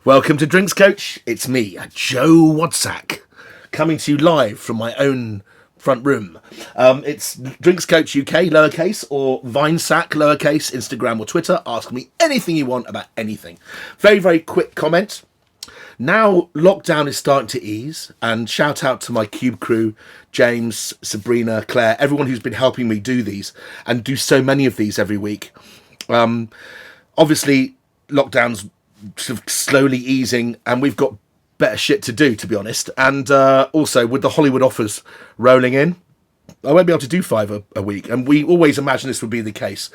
Welcome to Drinks Coach. It's me, Joe Wadsack, coming to you live from my own front room. It's Drinks Coach UK, lowercase, or Vinesack, lowercase, Instagram or Twitter. Ask me anything you want about anything. Very, very quick comment. Now lockdown is starting to ease, and shout out to my Cube crew, James, Sabrina, Claire, everyone who's been helping me do these and do so many of these every week. Obviously, lockdown's sort of slowly easing, and we've got better shit to do, to be honest. And also with the Hollywood offers rolling in, I won't be able to do 5 a week, and we always imagined this would be the case.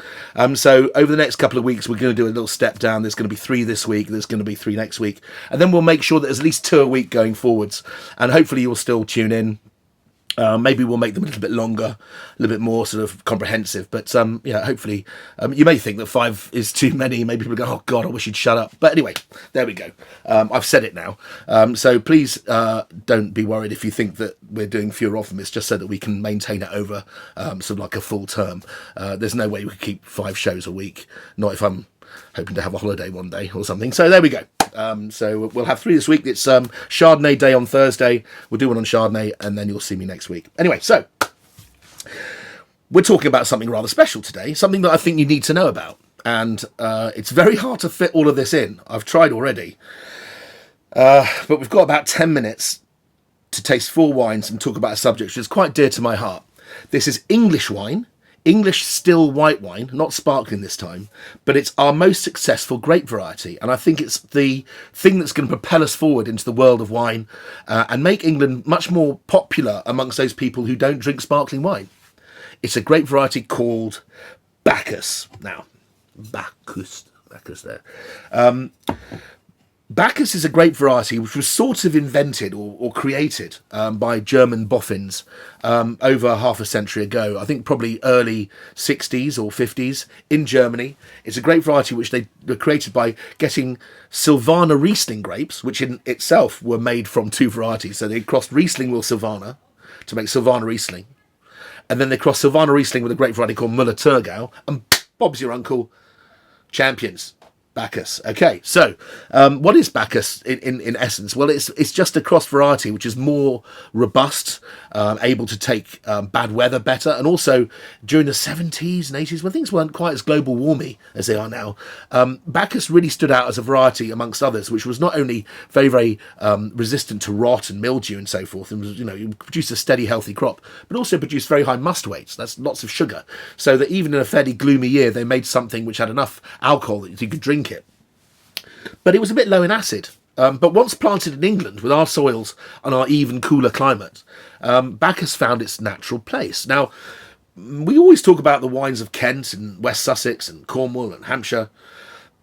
So over the next couple of weeks, we're going to do a little step down. There's going to be 3 this week, there's going to be 3 next week, and then we'll make sure that there's at least 2 a week going forwards, and hopefully you'll still tune in. Maybe we'll make them a little bit longer, a little bit more sort of comprehensive. But yeah, hopefully, you may think that 5 is too many. Maybe people go, "Oh God, I wish you'd shut up." But anyway, there we go. I've said it now. So please don't be worried if you think that we're doing fewer of them. It's just so that we can maintain it over sort of like a full term. There's no way we could keep 5 shows a week. Not if I'm hoping to have a holiday one day or something. So there we go. So we'll have 3 this week. It's Chardonnay Day on Thursday. We'll do one on Chardonnay, and then you'll see me next week. Anyway, so we're talking about something rather special today, something that I think you need to know about. And it's very hard to fit all of this in. I've tried already. But we've got about 10 minutes to taste 4 wines and talk about a subject which is quite dear to my heart. This is English wine. English still white wine, not sparkling this time, but it's our most successful grape variety. And I think it's the thing that's going to propel us forward into the world of wine and make England much more popular amongst those people who don't drink sparkling wine. It's a grape variety called Bacchus. Now, Bacchus there. Bacchus is a grape variety which was sort of invented or created by German boffins over half a century ago. I think probably early 60s or 50s in Germany. It's a grape variety which they were created by getting Silvaner Riesling grapes, which in itself were made from 2 varieties. So they crossed Riesling with Silvaner to make Silvaner Riesling. And then they crossed Silvaner Riesling with a grape variety called Müller-Thurgau. And Bob's your uncle, champions. Bacchus. Okay, so what is Bacchus in essence? Well, it's just a cross variety which is more robust, able to take bad weather better, and also during the 70s and 80s when things weren't quite as global warmy as they are now, Bacchus really stood out as a variety amongst others, which was not only very, very resistant to rot and mildew and so forth, and was, it produced a steady, healthy crop, but also produced very high must weights. That's lots of sugar, so that even in a fairly gloomy year, they made something which had enough alcohol that you could drink it. But it was a bit low in acid. But once planted in England with our soils and our even cooler climate, Bacchus found its natural place. Now, we always talk about the wines of Kent and West Sussex and Cornwall and Hampshire,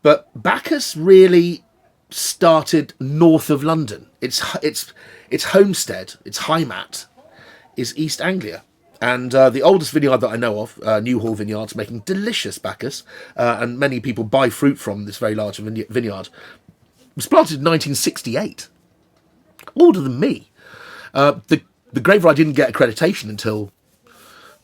but Bacchus really started north of London. Its homestead, its Heimat, is East Anglia. And the oldest vineyard that I know of, Newhall Vineyards, making delicious Bacchus, and many people buy fruit from this very large vineyard, was planted in 1968. Older than me. The grape variety didn't get accreditation until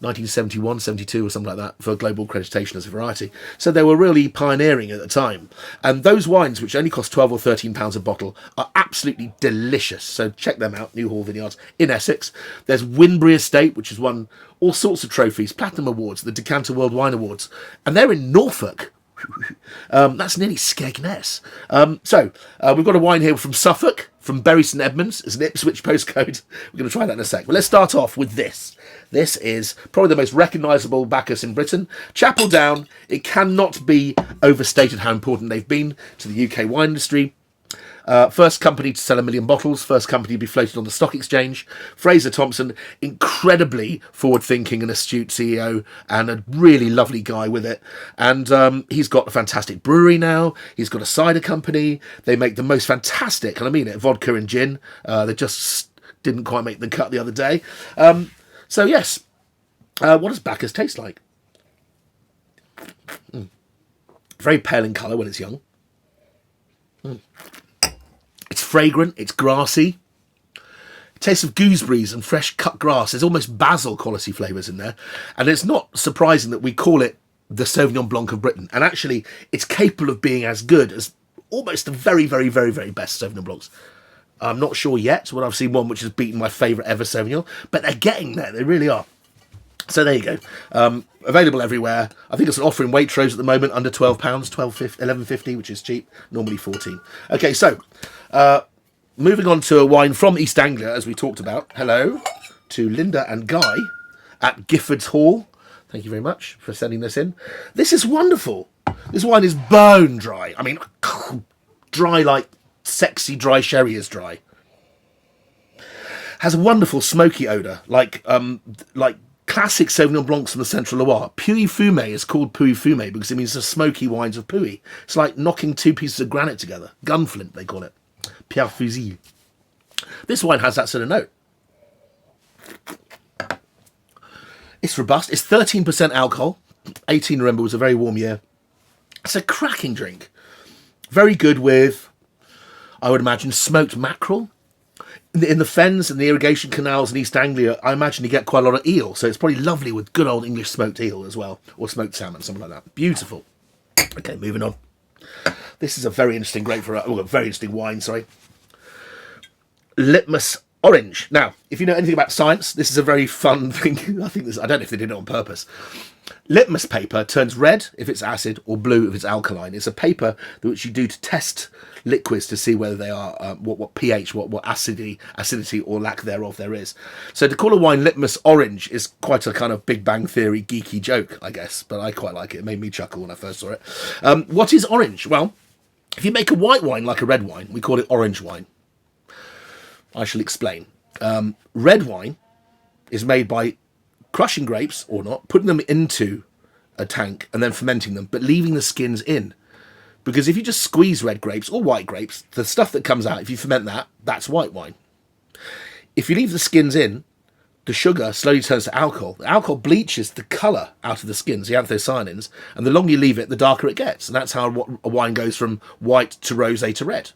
1971, 72 or something like that for global accreditation as a variety. So they were really pioneering at the time. And those wines, which only cost 12 or 13 pounds a bottle, are absolutely delicious. So check them out, Newhall Vineyards in Essex. There's Winbury Estate, which has won all sorts of trophies, Platinum Awards, the Decanter World Wine Awards. And they're in Norfolk. That's nearly Skegness. So we've got a wine here from Suffolk, from Bury St Edmunds. It's an Ipswich postcode. We're going to try that in a sec. But let's start off with this. This is probably the most recognisable Bacchus in Britain. Chapel Down. It cannot be overstated how important they've been to the UK wine industry. First company to sell 1 million bottles, first company to be floated on the stock exchange. Fraser Thompson, incredibly forward-thinking and astute CEO, and a really lovely guy with it. And he's got a fantastic brewery now. He's got a cider company. They make the most fantastic, and I mean it, vodka and gin. They just didn't quite make the cut the other day. So yes, what does Bacchus taste like? Very pale in colour when it's young. It's fragrant, it's grassy. It tastes of gooseberries and fresh cut grass. There's almost basil quality flavours in there. And it's not surprising that we call it the Sauvignon Blanc of Britain. And actually, it's capable of being as good as almost the very, very, very, very best Sauvignon Blancs. I'm not sure yet when I've seen one which has beaten my favourite ever Sauvignon, but they're getting there. They really are. So there you go. Available everywhere. I think it's an offer in Waitrose at the moment, under £12, £11.50, which is cheap. Normally 14. Okay, so moving on to a wine from East Anglia, as we talked about. Hello to Linda and Guy at Giffords Hall. Thank you very much for sending this in. This is wonderful. This wine is bone dry. I mean, dry like sexy dry sherry is dry. Has a wonderful smoky odour, like classic Sauvignon Blancs from the Central Loire. Puy Fumé is called Puy Fumé because it means the smoky wines of Puy. It's like knocking two pieces of granite together. Gunflint, they call it. Pierre Fusil. This wine has that sort of note. It's robust. It's 13% alcohol. 18, remember, was a very warm year. It's a cracking drink. Very good with, I would imagine, smoked mackerel. In the fens and the irrigation canals in East Anglia, I imagine you get quite a lot of eel. So it's probably lovely with good old English smoked eel as well. Or smoked salmon, something like that. Beautiful. Okay, moving on. This is a very interesting very interesting wine, sorry. Litmus orange. Now, if you know anything about science, this is a very fun thing. I don't know if they did it on purpose. Litmus paper turns red if it's acid or blue if it's alkaline. It's a paper which you do to test liquids to see whether they are what pH, what acidity or lack thereof there is. So to call a wine Litmus orange is quite a kind of Big Bang Theory geeky joke, I guess, but I quite like it. It made me chuckle when I first saw it. What is orange? Well, if you make a white wine like a red wine, we call it orange wine. I shall explain. Red wine is made by crushing grapes or not, putting them into a tank and then fermenting them, but leaving the skins in. Because if you just squeeze red grapes or white grapes, the stuff that comes out, if you ferment that, that's white wine. If you leave the skins in, the sugar slowly turns to alcohol. The alcohol bleaches the colour out of the skins, the anthocyanins, and the longer you leave it, the darker it gets. And that's how a wine goes from white to rosé to red.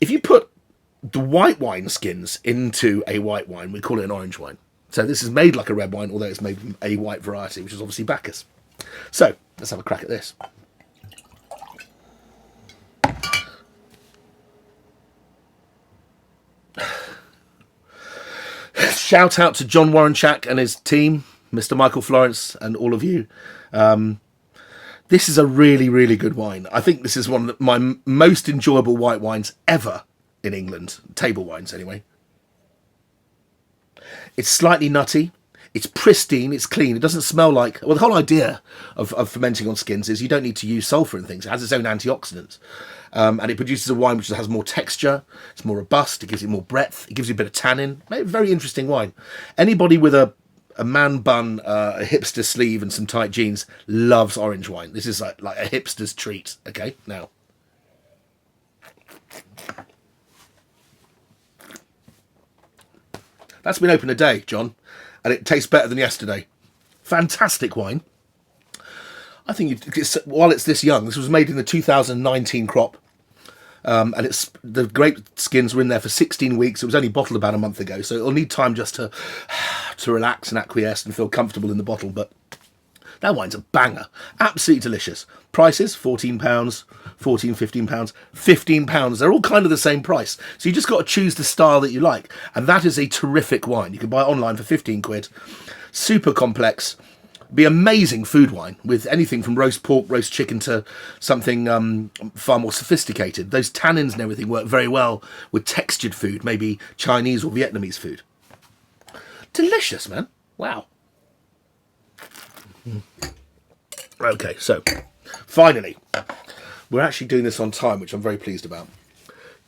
If you put the white wine skins into a white wine, we call it an orange wine. So this is made like a red wine, although it's made from a white variety, which is obviously Bacchus. So let's have a crack at this. Shout out to John Warrenchak and his team, Mr. Michael Florence and all of you. This is a really, really good wine. I think this is one of my most enjoyable white wines ever in England. Table wines, anyway. It's slightly nutty. It's pristine. It's clean. It doesn't smell like... Well, the whole idea of fermenting on skins is you don't need to use sulphur and things. It has its own antioxidants. And it produces a wine which has more texture. It's more robust. It gives it more breadth. It gives you a bit of tannin. Very interesting wine. Anybody with a man bun, a hipster sleeve and some tight jeans loves orange wine. This is like a hipster's treat. Okay, now... That's been open a day, John, and it tastes better than yesterday. Fantastic wine. I think while it's this young, this was made in the 2019 crop, and the grape skins were in there for 16 weeks. It was only bottled about a month ago, so it'll need time just to relax and acquiesce and feel comfortable in the bottle. But that wine's a banger. Absolutely delicious. Prices, £14, £14, £15, £15. They're all kind of the same price. So you just got to choose the style that you like. And that is a terrific wine. You can buy it online for 15 quid. Super complex. Be amazing food wine with anything from roast pork, roast chicken to something far more sophisticated. Those tannins and everything work very well with textured food, maybe Chinese or Vietnamese food. Delicious, man. Wow. Okay, so finally, we're actually doing this on time, which I'm very pleased about.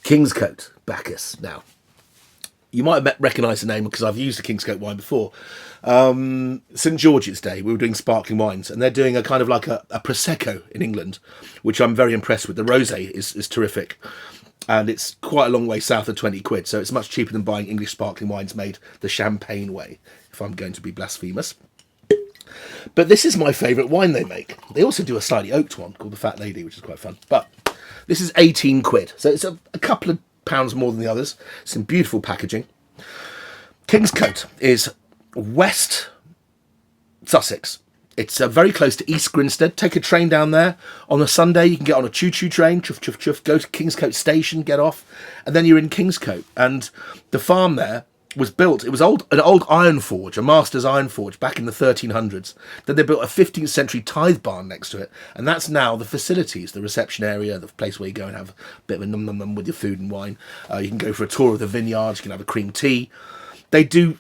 Kingscote Bacchus. Now, you might have recognised the name because I've used a Kingscote wine before. St George's Day, we were doing sparkling wines, and they're doing a kind of like a Prosecco in England, which I'm very impressed with. The rosé is terrific, and it's quite a long way south of 20 quid, so it's much cheaper than buying English sparkling wines made the champagne way, if I'm going to be blasphemous. But this is my favourite wine they make. They also do a slightly oaked one called the Fat Lady, which is quite fun. But this is 18 quid. So it's a couple of pounds more than the others. It's in beautiful packaging. Kingscote is West Sussex. It's very close to East Grinstead. Take a train down there. On a Sunday, you can get on a choo-choo train, chuff, chuff, chuff, go to Kingscote Station, get off, and then you're in Kingscote. And the farm there was built, it was an old iron forge, a master's iron forge back in the 1300s. Then they built a 15th century tithe barn next to it. And that's now the facilities, the reception area, the place where you go and have a bit of a num-num-num with your food and wine. You can go for a tour of the vineyards, you can have a cream tea. They do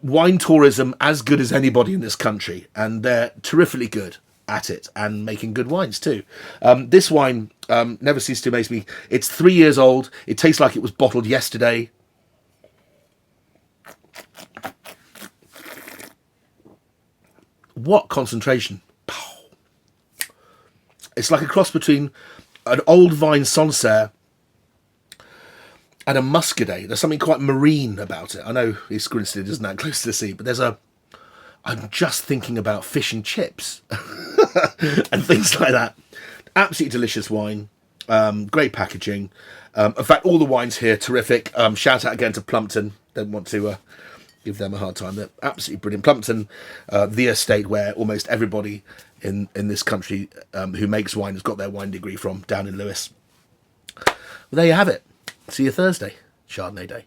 wine tourism as good as anybody in this country, and they're terrifically good at it and making good wines too. This wine never ceases to amaze me. It's 3 years old. It tastes like it was bottled yesterday. What concentration. It's like a cross between an old vine Sancerre and a muscadet. There's something quite marine about it. I know East Grinstead isn't that close to the sea, but I'm just thinking about fish and chips and things like that. Absolutely delicious wine. Great packaging. In fact, all the wines here, terrific. Shout out again to Plumpton. Don't want to give them a hard time. They're absolutely brilliant. Plumpton, the estate where almost everybody in this country who makes wine has got their wine degree from, down in Lewes. Well, there you have it. See you Thursday, Chardonnay Day.